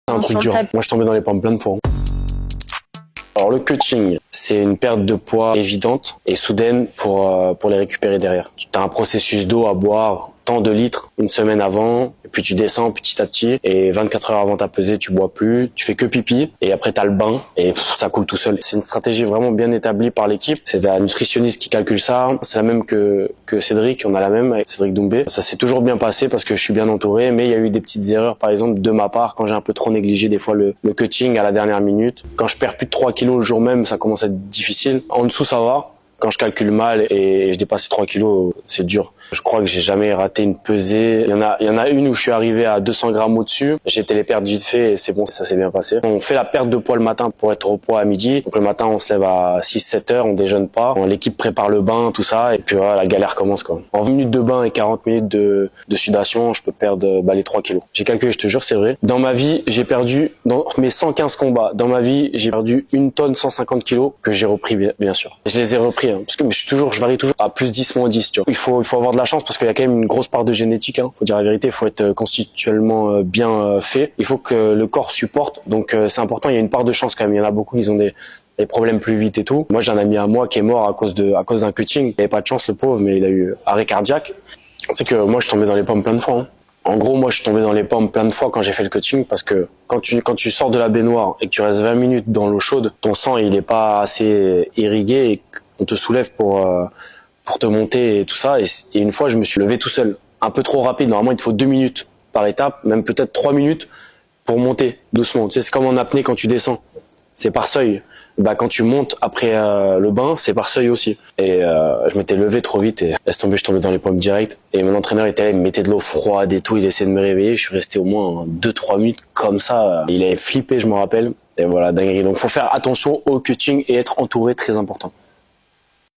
C'est un truc dur. Moi, je suis tombé dans les pommes plein de fois. Alors, le cutting, c'est une perte de poids évidente et soudaine pour les récupérer derrière. Tu as un processus d'eau à boire, tant de litres, une semaine avant, et puis tu descends petit à petit, et 24 heures avant ta pesée, tu bois plus, tu fais que pipi, et après t'as le bain, et ça coule tout seul. C'est une stratégie vraiment bien établie par l'équipe. C'est la nutritionniste qui calcule ça. C'est la même que Cédric, on a la même avec Cédric Doumbé. Ça s'est toujours bien passé parce que je suis bien entouré, mais il y a eu des petites erreurs, par exemple, de ma part, quand j'ai un peu trop négligé des fois le cutting à la dernière minute. Quand je perds plus de 3 kilos le jour même, ça commence à être difficile. En dessous, ça va. Quand je calcule mal et je dépasse 3 kilos, c'est dur. Je crois que j'ai jamais raté une pesée. Il y en a une où je suis arrivé à 200 grammes au-dessus. J'ai été les perdre vite fait et c'est bon, ça s'est bien passé. On fait la perte de poids le matin pour être au poids à midi. Donc le matin, on se lève à 6-7 heures, on déjeune pas. L'équipe prépare le bain, tout ça. Et puis voilà, la galère commence quoi. En 20 minutes de bain et 40 minutes de sudation, je peux perdre les 3 kilos. J'ai calculé, je te jure, c'est vrai. Dans ma vie, j'ai perdu, dans mes 115 combats, dans ma vie, j'ai perdu 1 tonne 150 kilos que j'ai repris bien sûr. Je les ai repris. Parce que je varie toujours à plus 10, moins 10, tu vois. Il faut avoir de la chance parce qu'il y a quand même une grosse part de génétique, Faut dire la vérité, il faut être constitutionnellement bien fait. Il faut que le corps supporte. Donc, c'est important, il y a une part de chance quand même. Il y en a beaucoup, ils ont des problèmes plus vite et tout. Moi, j'ai un ami à moi qui est mort à cause d'un cutting. Il avait pas de chance, le pauvre, mais il a eu arrêt cardiaque. Tu sais que moi, je suis tombé dans les pommes plein de fois, En gros, moi, je suis tombé dans les pommes plein de fois quand j'ai fait le cutting parce que quand tu sors de la baignoire et que tu restes 20 minutes dans l'eau chaude, ton sang, il est pas assez irrigué et on te soulève pour te monter et tout ça. Et une fois, je me suis levé tout seul. Un peu trop rapide. Normalement, il te faut 2 minutes par étape, même peut-être 3 minutes pour monter doucement. Tu sais, c'est comme en apnée quand tu descends. C'est par seuil. Quand tu montes après le bain, c'est par seuil aussi. Et je m'étais levé trop vite et laisse tomber, je tombais dans les pommes direct. Et mon entraîneur était là, il me mettait de l'eau froide et tout, il essayait de me réveiller. Je suis resté au moins 2-3 minutes comme ça. Il avait flippé, je me rappelle. Et voilà, dinguerie. Donc faut faire attention au cutting et être entouré, très important.